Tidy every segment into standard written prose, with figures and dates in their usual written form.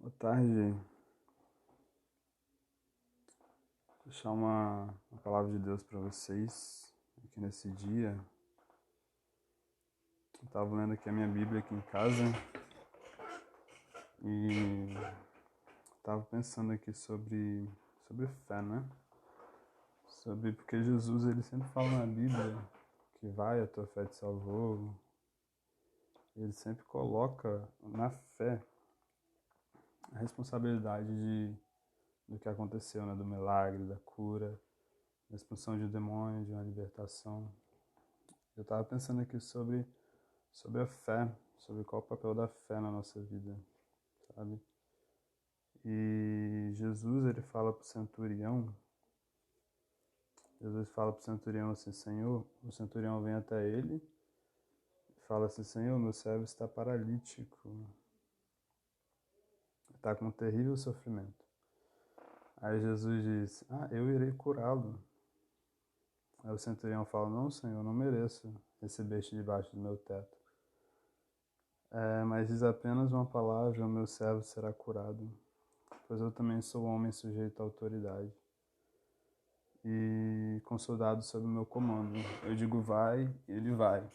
Boa tarde. Vou deixar uma palavra de Deus para vocês aqui nesse dia. Eu estava lendo aqui a minha Bíblia aqui em casa e estava pensando aqui sobre fé, né? Porque Jesus ele sempre fala na Bíblia que vai, a tua fé te salvou. Ele sempre coloca na fé a responsabilidade do que aconteceu, né? Do milagre, da cura, da expulsão de um demônio, de uma libertação. Eu estava pensando aqui sobre a fé, sobre qual é o papel da fé na nossa vida, sabe? E Jesus fala para o centurião assim, Senhor, o centurião vem até ele e fala assim, Senhor, meu servo está paralítico, está com um terrível sofrimento. Aí Jesus diz, eu irei curá-lo. Aí o centurião fala, não, Senhor, não mereço receber-te debaixo do meu teto. Mas diz apenas uma palavra, o meu servo será curado, pois eu também sou homem sujeito à autoridade e com soldados sob o meu comando. Eu digo vai, ele vai.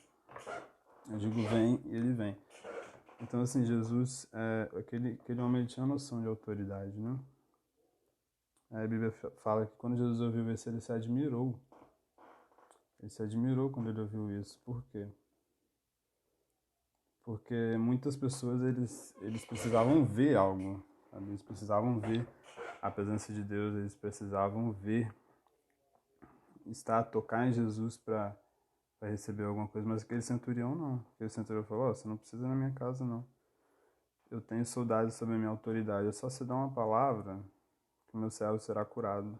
Eu digo vem, ele vem. Então, assim, Jesus, aquele homem tinha noção de autoridade, né? A Bíblia fala que quando Jesus ouviu isso, ele se admirou. Ele se admirou quando ele ouviu isso. Por quê? Porque muitas pessoas, eles precisavam ver algo, sabe? Eles precisavam ver a presença de Deus, eles precisavam ver, tocar em Jesus para receber alguma coisa, mas aquele centurião não. Aquele centurião falou, você não precisa ir na minha casa, não. Eu tenho soldados sob a minha autoridade, é só você dar uma palavra que o meu servo será curado.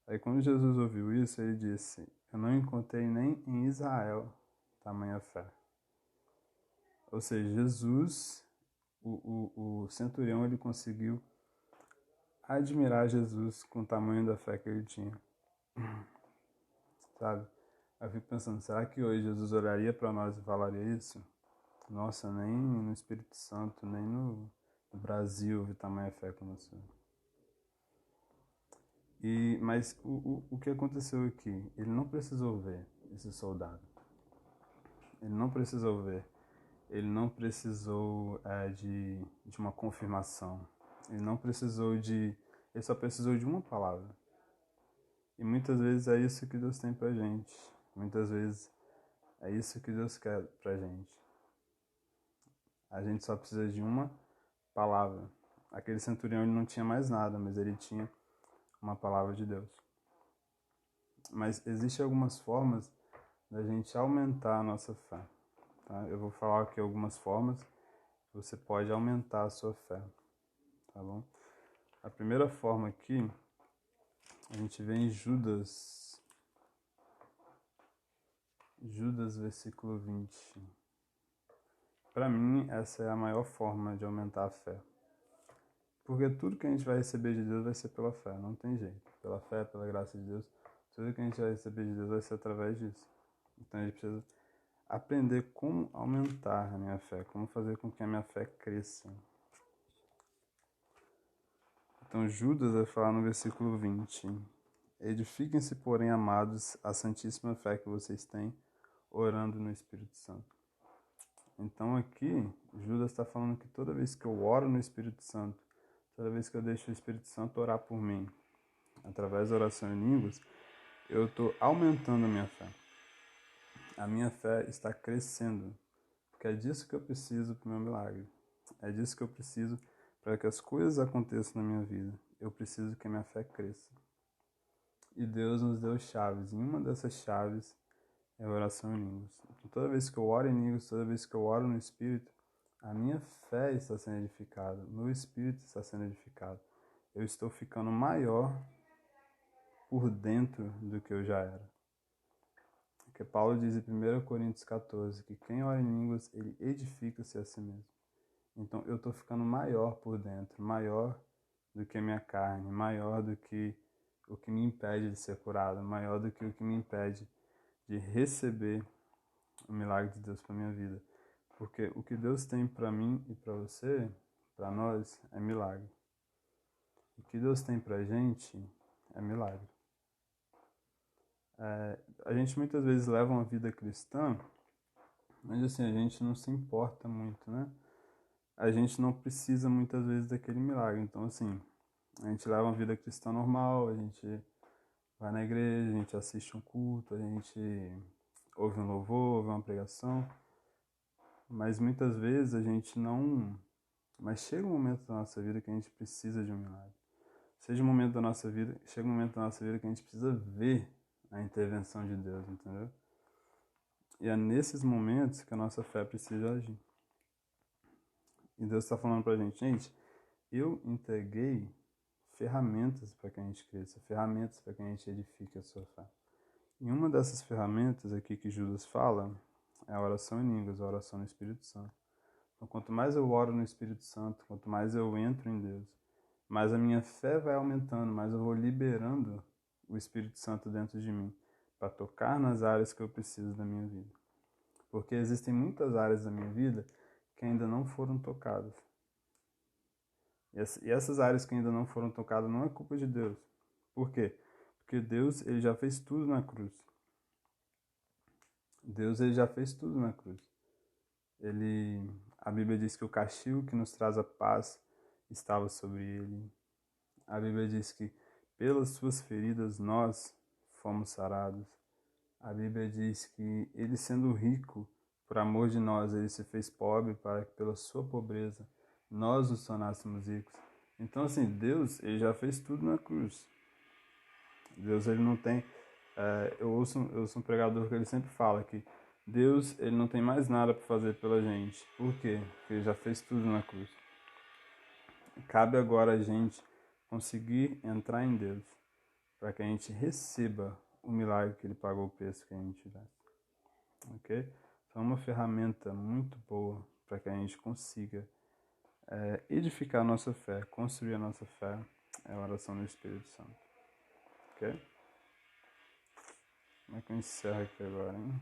Aí quando Jesus ouviu isso, ele disse, eu não encontrei nem em Israel tamanha fé. Ou seja, Jesus, o centurião, ele conseguiu admirar Jesus com o tamanho da fé que ele tinha. Sabe? Eu fico pensando, será que hoje Jesus olharia para nós e falaria isso? Nossa, nem no Espírito Santo, nem no Brasil vi tamanha fé como você. Mas o que aconteceu aqui? Ele não precisou ver esse soldado. Ele não precisou ver. Ele não precisou de uma confirmação. Ele não precisou de... Ele só precisou de uma palavra. E muitas vezes é isso que Deus tem pra gente. Muitas vezes é isso que Deus quer pra gente. A gente só precisa de uma palavra. Aquele centurião ele não tinha mais nada, mas ele tinha uma palavra de Deus. Mas existem algumas formas da gente aumentar a nossa fé. Tá? Eu vou falar aqui algumas formas que você pode aumentar a sua fé. Tá bom? A primeira forma aqui, a gente vê em Judas, versículo 20. Para mim, essa é a maior forma de aumentar a fé. Porque tudo que a gente vai receber de Deus vai ser pela fé, não tem jeito. Pela fé, pela graça de Deus, tudo que a gente vai receber de Deus vai ser através disso. Então a gente precisa aprender como aumentar a minha fé, como fazer com que a minha fé cresça. Então Judas vai falar no versículo 20: edifiquem-se, porém, amados, a santíssima fé que vocês têm, orando no Espírito Santo. Então aqui, Judas está falando que toda vez que eu oro no Espírito Santo, toda vez que eu deixo o Espírito Santo orar por mim, através da oração em línguas, eu estou aumentando a minha fé. A minha fé está crescendo, porque é disso que eu preciso para o meu milagre. É disso que eu preciso para que as coisas aconteçam na minha vida. Eu preciso que a minha fé cresça. E Deus nos deu chaves, e uma dessas chaves é a oração em línguas. Então, toda vez que eu oro em línguas, toda vez que eu oro no Espírito, a minha fé está sendo edificada, o meu espírito está sendo edificado. Eu estou ficando maior por dentro do que eu já era. Porque Paulo diz em 1 Coríntios 14 que quem ora em línguas, ele edifica-se a si mesmo. Então eu estou ficando maior por dentro, maior do que a minha carne, maior do que o que me impede de ser curado, maior do que o que me impede de receber o milagre de Deus para minha vida. Porque o que Deus tem para mim e para você, para nós é milagre. O que Deus tem pra gente é milagre. A gente muitas vezes leva uma vida cristã, mas assim, a gente não se importa muito, né? A gente não precisa muitas vezes daquele milagre. Então, assim, a gente leva uma vida cristã normal, a gente vai na igreja, a gente assiste um culto, a gente ouve um louvor, ouve uma pregação, mas muitas vezes a gente não... Mas chega um momento da nossa vida que a gente precisa de um milagre. Chega um momento da nossa vida que a gente precisa ver a intervenção de Deus, entendeu? E é nesses momentos que a nossa fé precisa agir. E Deus está falando pra gente, eu entreguei ferramentas para que a gente cresça, ferramentas para que a gente edifique a sua fé. E uma dessas ferramentas aqui que Judas fala é a oração em línguas, a oração no Espírito Santo. Então, quanto mais eu oro no Espírito Santo, quanto mais eu entro em Deus, mais a minha fé vai aumentando, mais eu vou liberando o Espírito Santo dentro de mim para tocar nas áreas que eu preciso da minha vida. Porque existem muitas áreas da minha vida que ainda não foram tocadas. E essas áreas que ainda não foram tocadas não é culpa de Deus. Por quê? Porque Deus, ele já fez tudo na cruz. Deus, ele já fez tudo na cruz. A Bíblia diz que o castigo que nos traz a paz estava sobre ele. A Bíblia diz que pelas suas feridas nós fomos sarados. A Bíblia diz que ele, sendo rico, por amor de nós, ele se fez pobre para que pela sua pobreza nós nos tornássemos ricos. Então, assim, Deus, ele já fez tudo na cruz. Deus, ele não tem... eu ouço um pregador que ele sempre fala que Deus, ele não tem mais nada para fazer pela gente. Por quê? Porque ele já fez tudo na cruz. Cabe agora a gente conseguir entrar em Deus para que a gente receba o milagre que ele pagou o preço que a gente tivesse. Ok? Então, é uma ferramenta muito boa para que a gente consiga edificar a nossa fé, construir a nossa fé, é a oração no Espírito Santo. Ok? Como é que eu encerro aqui agora, hein?